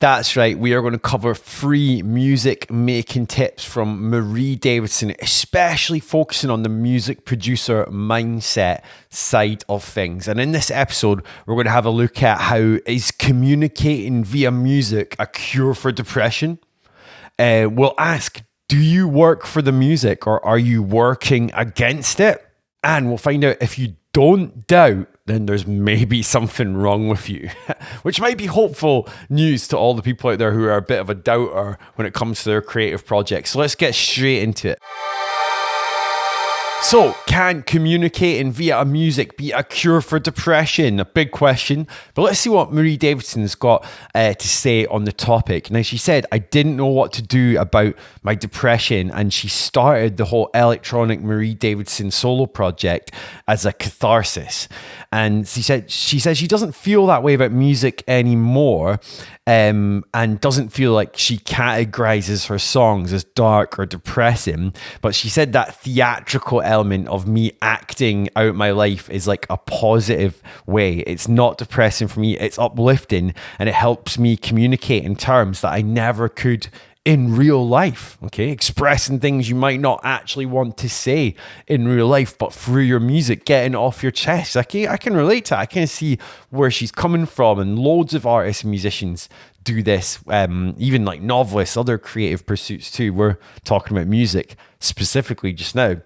That's right. We are going to cover 3 music making tips from Marie Davidson, especially focusing on the music producer mindset side of things. And in this episode, we're going to have a look at how is communicating via music a cure for depression? We'll ask, do you work for the music or are you working against it? And we'll find out if you don't doubt, then there's maybe something wrong with you, which might be hopeful news to all the people out there who are a bit of a doubter when it comes to their creative projects. So let's get straight into it. So, can communicating via music be a cure for depression? A big question. But let's see what Marie Davidson's got to say on the topic. Now, she said, I didn't know what to do about my depression, and she started the whole electronic Marie Davidson solo project as a catharsis. And she says she doesn't feel that way about music anymore, and doesn't feel like she categorizes her songs as dark or depressing. But she said that theatrical element of me acting out my life is like a positive way. It's not depressing for me, it's uplifting, and it helps me communicate in terms that I never could in real life, okay? Expressing things you might not actually want to say in real life, but through your music, getting it off your chest. I can relate to it. I can see where she's coming from, and loads of artists and musicians do this, even like novelists, other creative pursuits too. We're talking about music specifically just now.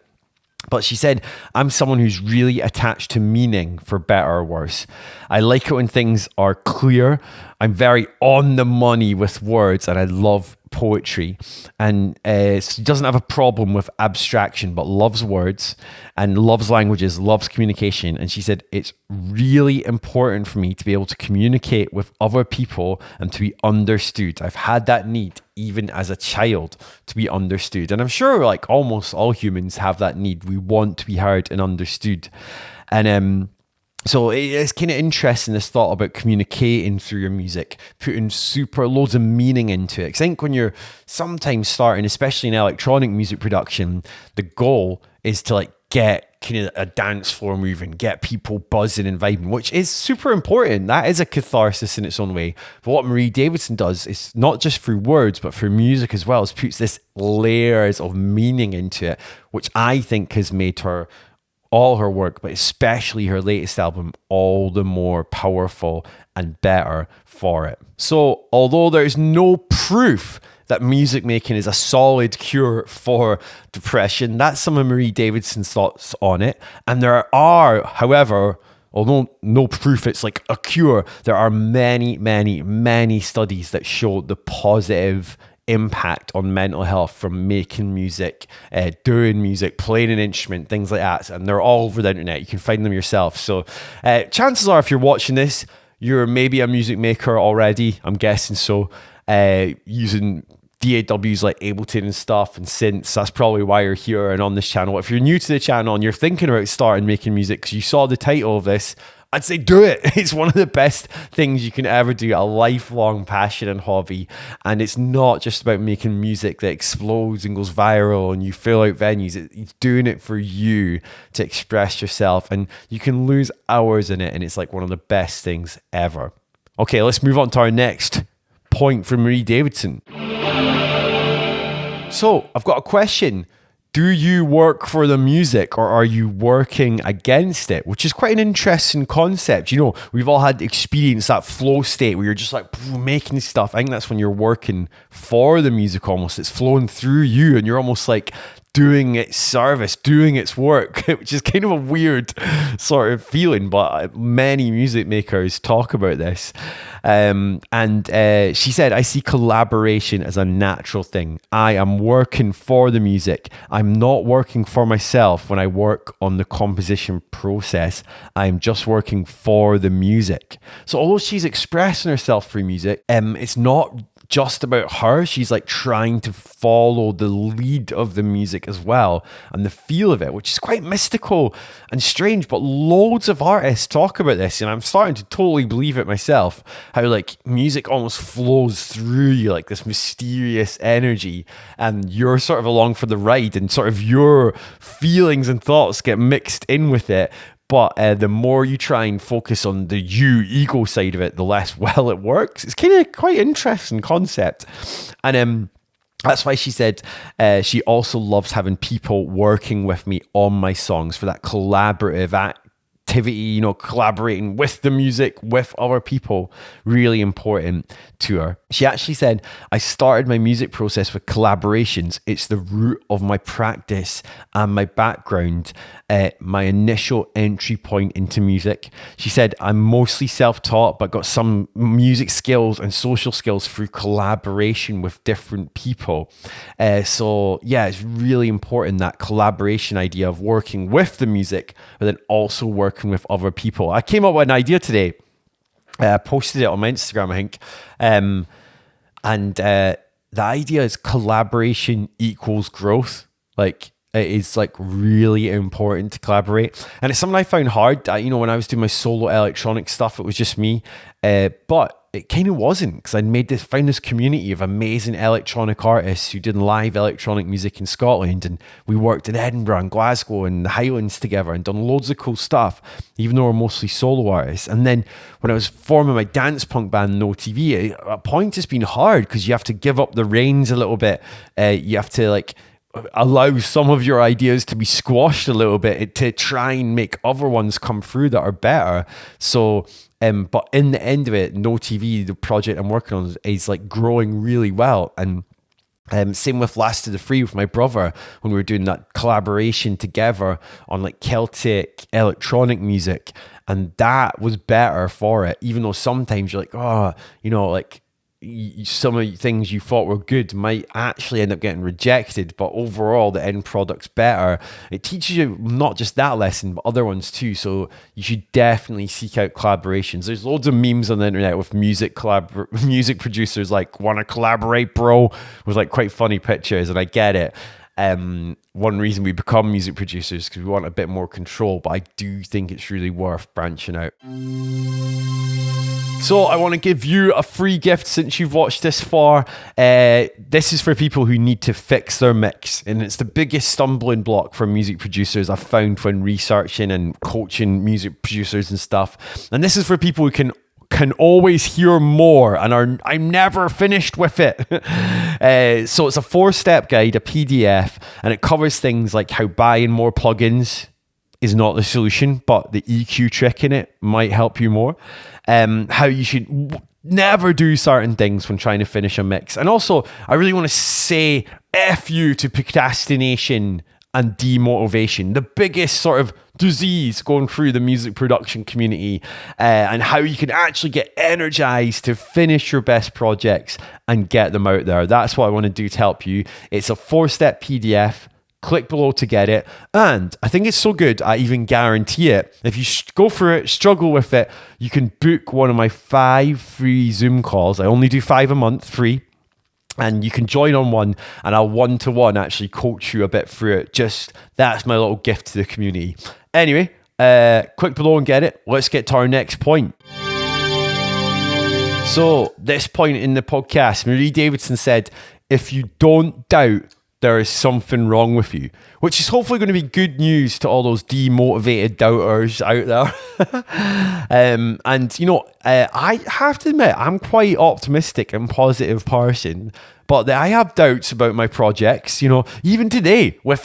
But she said, I'm someone who's really attached to meaning, for better or worse. I like it when things are clear. I'm very on the money with words, and I love poetry. And she doesn't have a problem with abstraction, but loves words and loves languages, loves communication. And she said, it's really important for me to be able to communicate with other people and to be understood. I've had that need even as a child to be understood. And I'm sure like almost all humans have that need. We want to be heard and understood. And so it's kind of interesting, this thought about communicating through your music, putting super loads of meaning into it. Because I think when you're sometimes starting, especially in electronic music production, the goal is to like get kind of a dance floor moving, get people buzzing and vibing, which is super important. That is a catharsis in its own way. But what Marie Davidson does is not just through words, but through music as well, is puts this layers of meaning into it, which I think has made her, all her work, but especially her latest album, all the more powerful and better for it. So, although there's no proof that music making is a solid cure for depression, that's some of Marie Davidson's thoughts on it. And there are, however, although no proof it's like a cure, there are many, many, many studies that show the positive impact on mental health from making music, doing music, playing an instrument, things like that. And they're all over the internet. You can find them yourself. So chances are if you're watching this, you're maybe a music maker already. I'm guessing so. Using DAWs like Ableton and stuff and synths. That's probably why you're here and on this channel. If you're new to the channel and you're thinking about starting making music because you saw the title of this, I'd say do it. It's one of the best things you can ever do, a lifelong passion and hobby. And it's not just about making music that explodes and goes viral and you fill out venues. It's doing it for you to express yourself, and you can lose hours in it, and it's like one of the best things ever. Okay, let's move on to our next point from Marie Davidson. So I've got a question. Do you work for the music or are you working against it? Which is quite an interesting concept. You know, we've all had experience that flow state where you're just like making stuff. I think that's when you're working for the music almost. It's flowing through you and you're almost like doing its service, doing its work, which is kind of a weird sort of feeling, but many music makers talk about this. She said, I see collaboration as a natural thing. I am working for the music. I'm not working for myself when I work on the composition process. I'm just working for the music. So although she's expressing herself through music, it's not just about her. She's like trying to follow the lead of the music as well and the feel of it, which is quite mystical and strange. But loads of artists talk about this, and I'm starting to totally believe it myself, how like music almost flows through you like this mysterious energy, and you're sort of along for the ride, and sort of your feelings and thoughts get mixed in with it. But the more you try and focus on the ego side of it, the less well it works. It's kind of quite interesting concept. And that's why she said she also loves having people working with me on my songs for that collaborative activity, collaborating with the music, with other people, really important to her. She actually said, I started my music process with collaborations. It's the root of my practice and my background, my initial entry point into music. She said, I'm mostly self-taught, but got some music skills and social skills through collaboration with different people. So yeah, it's really important, that collaboration idea of working with the music, but then also working with other people. I came up with an idea today. I posted it on my Instagram, I think. And the idea is collaboration equals growth. Like, it is like really important to collaborate. And it's something I found hard. When I was doing my solo electronic stuff, it was just me. But it kind of wasn't, because I'd found this community of amazing electronic artists who did live electronic music in Scotland, and we worked in Edinburgh and Glasgow and the Highlands together and done loads of cool stuff, even though we're mostly solo artists. And then when I was forming my dance punk band No TV, at a point it's been hard because you have to give up the reins a little bit. You have to allow some of your ideas to be squashed a little bit to try and make other ones come through that are better. So but in the end of it, No TV, the project I'm working on, is like growing really well. And same with Last of the Free with my brother, when we were doing that collaboration together on like Celtic electronic music, and that was better for it, even though sometimes you're like, some of the things you thought were good might actually end up getting rejected, but overall the end product's better. It teaches you not just that lesson, but other ones too. So you should definitely seek out collaborations. There's loads of memes on the internet with music producers like, want to collaborate, bro, with like quite funny pictures, and I get it. One reason we become music producers because we want a bit more control, but I do think it's really worth branching out. So I want to give you a free gift since you've watched this far. This is for people who need to fix their mix, and it's the biggest stumbling block for music producers I've found when researching and coaching music producers and stuff. And this is for people who can always hear more and I'm never finished with it. So it's a 4-step guide, a PDF, and it covers things like how buying more plugins is not the solution, but the EQ trick in it might help you more. How you should never do certain things when trying to finish a mix. And also, I really want to say F you to procrastination and demotivation, the biggest sort of disease going through the music production community, and how you can actually get energized to finish your best projects and get them out there. That's what I want to do to help you. It's a 4-step PDF. Click below to get it. And I think it's so good, I even guarantee it. If you go for it, struggle with it, you can book one of my 5 free Zoom calls. I only do 5 a month, free. And you can join on one, and I'll one-to-one actually coach you a bit through it. That's my little gift to the community. Anyway, click below and get it. Let's get to our next point. So this point in the podcast, Marie Davidson said, if you don't doubt, there is something wrong with you, which is hopefully going to be good news to all those demotivated doubters out there. I have to admit, I'm quite optimistic and positive person, but I have doubts about my projects. Even today with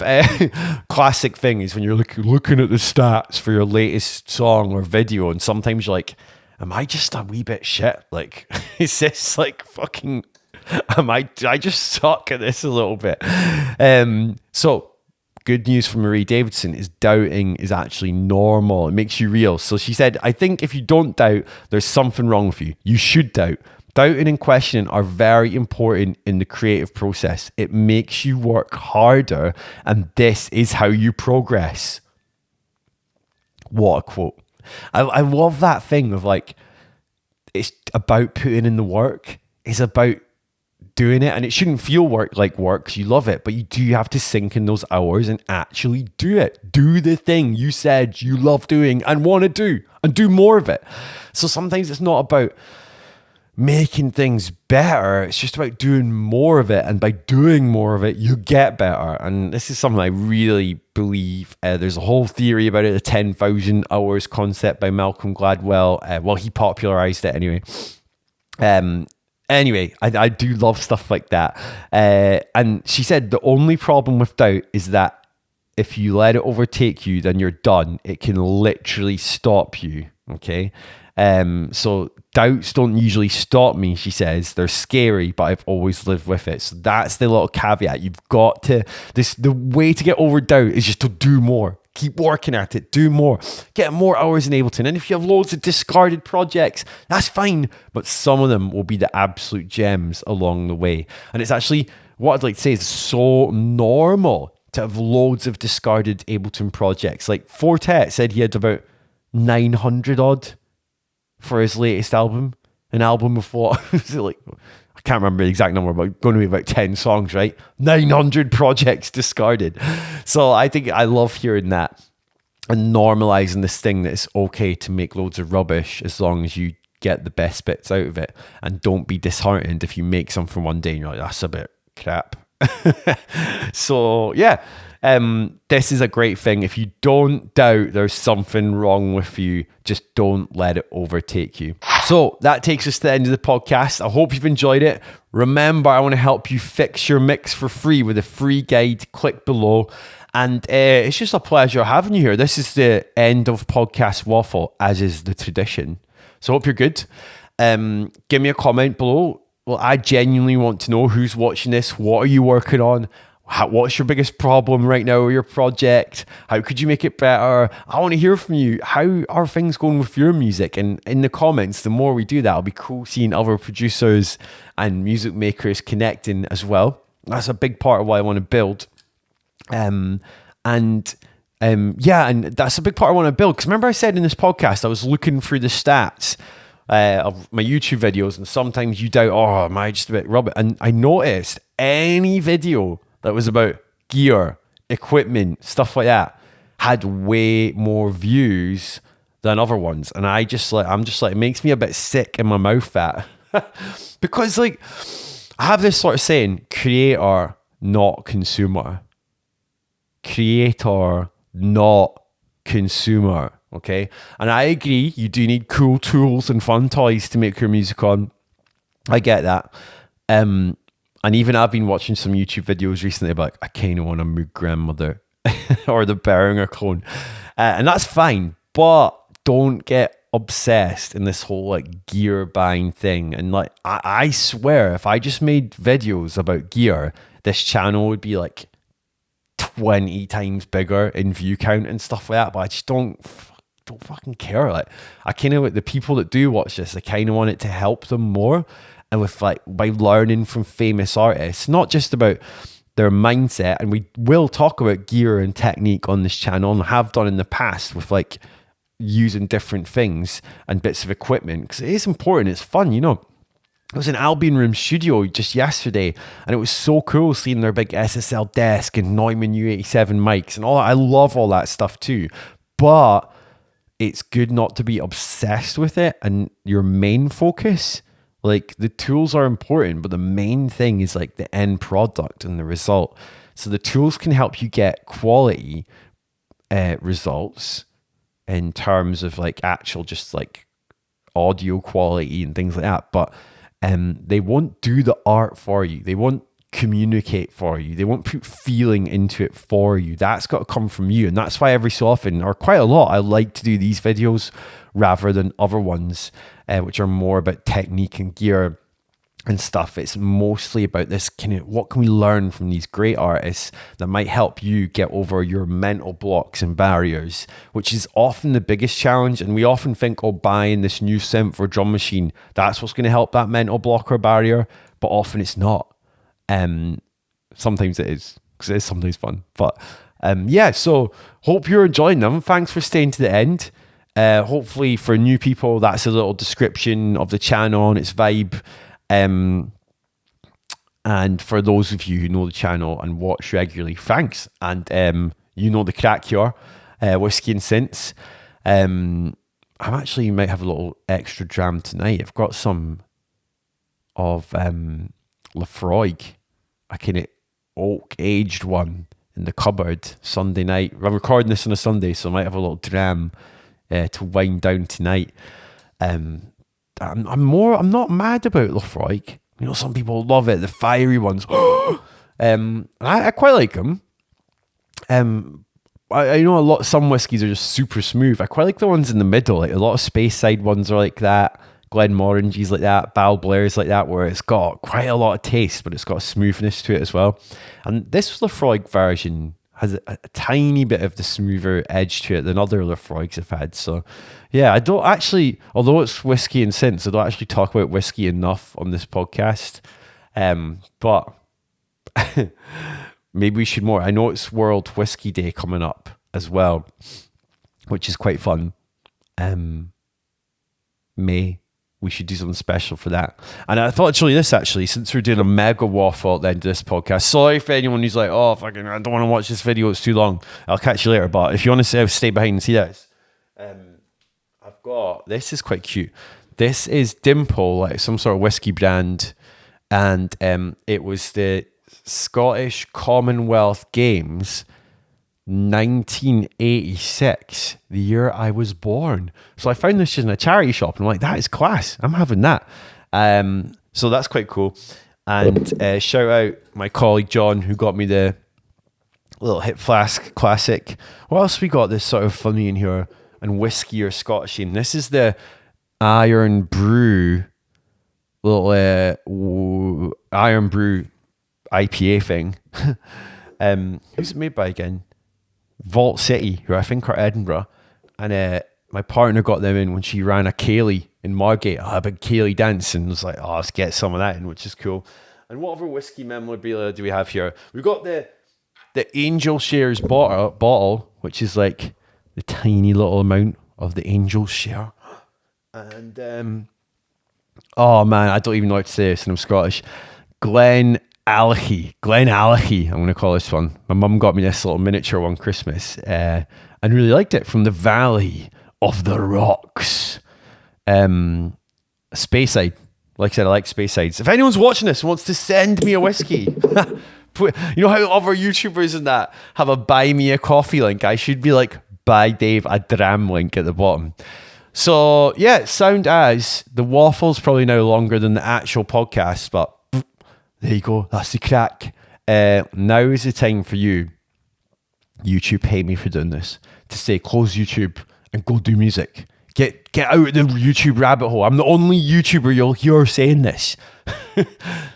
classic thing is when you're looking at the stats for your latest song or video, and sometimes you're like, am I just a wee bit shit? Like, is this like fucking... I just suck at this a little bit. So good news from Marie Davidson is doubting is actually normal. It makes you real. So she said, I think if you don't doubt, there's something wrong with you. You should doubt. Doubting and questioning are very important in the creative process. It makes you work harder, and this is how you progress. What a quote. I love that thing of like, it's about putting in the work. It's about doing it, and it shouldn't feel like work because you love it, but you do have to sink in those hours and actually do it. Do the thing you said you love doing and want to do, and do more of it. So sometimes it's not about making things better. It's just about doing more of it. And by doing more of it, you get better. And this is something I really believe. There's a whole theory about it, the 10,000 hours concept by Malcolm Gladwell. Well, he popularized it anyway. Anyway, I do love stuff like that. And she said the only problem with doubt is that if you let it overtake you, then you're done. It can literally stop you. Okay. So doubts don't usually stop me, she says. They're scary, but I've always lived with it. So that's the little caveat. You've got to, the way to get over doubt is just to do more. Keep working at it, do more, get more hours in Ableton. And if you have loads of discarded projects, that's fine, but some of them will be the absolute gems along the way. And it's actually, what I'd like to say is so normal to have loads of discarded Ableton projects. Like Fortet said he had about 900 odd for his latest album. An album of what? Like, I can't remember the exact number, but going to be about 10 songs, right? 900 projects discarded. So I think I love hearing that and normalizing this thing that it's okay to make loads of rubbish as long as you get the best bits out of it. And don't be disheartened if you make something one day and you're like, that's a bit crap. So yeah, this is a great thing. If you don't doubt there's something wrong with you, just don't let it overtake you. So that takes us to the end of the podcast. I hope you've enjoyed it. Remember, I want to help you fix your mix for free with a free guide. Click below. And it's just a pleasure having you here. This is the end of Podcast Waffle, as is the tradition. So I hope you're good. Give me a comment below. Well, I genuinely want to know who's watching this. What are you working on? What's your biggest problem right now with your project? How could you make it better? I want to hear from you. How are things going with your music? And in the comments, the more we do that, it'll be cool seeing other producers and music makers connecting as well. That's a big part of what I want to build. And that's a big part I want to build. Because remember I said in this podcast, I was looking through the stats of my YouTube videos, and sometimes you doubt, oh, am I just a bit rubbish? And I noticed any video that was about gear, equipment, stuff like that, had way more views than other ones. And I'm just like, it makes me a bit sick in my mouth that. Because like, I have this sort of saying, creator, not consumer. Creator, not consumer. Okay. And I agree, you do need cool tools and fun toys to make your music on. I get that. And even I've been watching some YouTube videos recently about, I kind of want a Moog grandmother or the Behringer clone. And that's fine, but don't get obsessed in this whole like gear buying thing. And like, I swear, if I just made videos about gear, this channel would be like 20 times bigger in view count and stuff like that. But I just don't fucking care. Like, I kind of, like, the people that do watch this, I kind of want it to help them more. And with like, by learning from famous artists, not just about their mindset, and we will talk about gear and technique on this channel and have done in the past with like using different things and bits of equipment, because it is important, it's fun, you know. I was in Albion Room Studio just yesterday, and it was so cool seeing their big SSL desk and Neumann U87 mics and all that. I love all that stuff too, but it's good not to be obsessed with it and your main focus. Like, the tools are important, but the main thing is like the end product and the result. So the tools can help you get quality results in terms of like actual just like audio quality and things like that. But they won't do the art for you. They won't communicate for you. They won't put feeling into it for you. That's got to come from you. And that's why every so often, or quite a lot, I like to do these videos rather than other ones, which are more about technique and gear and stuff. It's mostly about this kind of, what can we learn from these great artists that might help you get over your mental blocks and barriers, which is often the biggest challenge. And we often think, oh, buying this new synth or drum machine, that's what's going to help that mental block or barrier. But often it's not. Sometimes it is, because it is sometimes fun. But yeah, so hope you're enjoying them. Thanks for staying to the end. Hopefully for new people, that's a little description of the channel and its vibe. And for those of you who know the channel and watch regularly, thanks. And you know the crack here, Whiskey and Synths. I actually might have a little extra dram tonight. I've got some of Lafroig, a kind of oak aged one in the cupboard Sunday night. I'm recording this on a Sunday, so I might have a little dram to wind down tonight. I'm not mad about Lafroig. You know, some people love it, the fiery ones. I quite like them. I know some whiskies are just super smooth. I quite like the ones in the middle. Like a lot of Speyside ones are like that. Glenmorangies like that. Balblair's like that, where it's got quite a lot of taste, but it's got a smoothness to it as well. And this Lafroig version has a tiny bit of the smoother edge to it than other Lafroigs I've had. So yeah, I don't actually, although it's whiskey and synths, I don't actually talk about whiskey enough on this podcast. But maybe we should more. I know it's World Whiskey Day coming up as well, which is quite fun. May we should do something special for that. And I thought I'd show you this actually, since we're doing a mega waffle at the end of this podcast. Sorry for anyone who's like, oh, fucking, I don't want to watch this video, it's too long. I'll catch you later. But if you want to stay behind and see this, I've got, this is quite cute. This is Dimple, like some sort of whiskey brand. And it was the Scottish Commonwealth Games 1986, the year I was born. So I found this just in a charity shop and I'm like, that is class, I'm having that. So that's quite cool. And shout out my colleague John, who got me the little Hip Flask Classic. What else we got that's sort of funny in here and whiskey or Scottish theme? This is the Iron Brew little Iron Brew IPA thing. Who's it made by again? Vault City, who I think are Edinburgh. And my partner got them in when she ran a Cayley in Margate, a big Cayley dance, and was like, oh, let's get some of that in, which is cool. And what other whiskey memorabilia do we have here? We've got the Angel Shares bottle, which is like the tiny little amount of the Angel Share. And oh man, I don't even know how to say this, and I'm Scottish. Glen Allachie, I'm going to call this one. My mum got me this little miniature one Christmas, and really liked it. From the Valley of the Rocks. Speyside. Like I said, I like Speysides. If anyone's watching this and wants to send me a whiskey, you know how other YouTubers and that have a buy me a coffee link? I should be like, buy Dave a dram link at the bottom. So yeah, sound as the waffle's probably now longer than the actual podcast, but there you go. That's the crack. Now is the time for you. YouTube hate me for doing this. To say close YouTube and go do music. Get out of the YouTube rabbit hole. I'm the only YouTuber you'll hear saying this.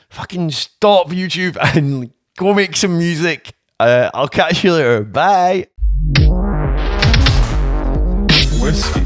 Fucking stop YouTube and go make some music. I'll catch you later. Bye. Whiskey.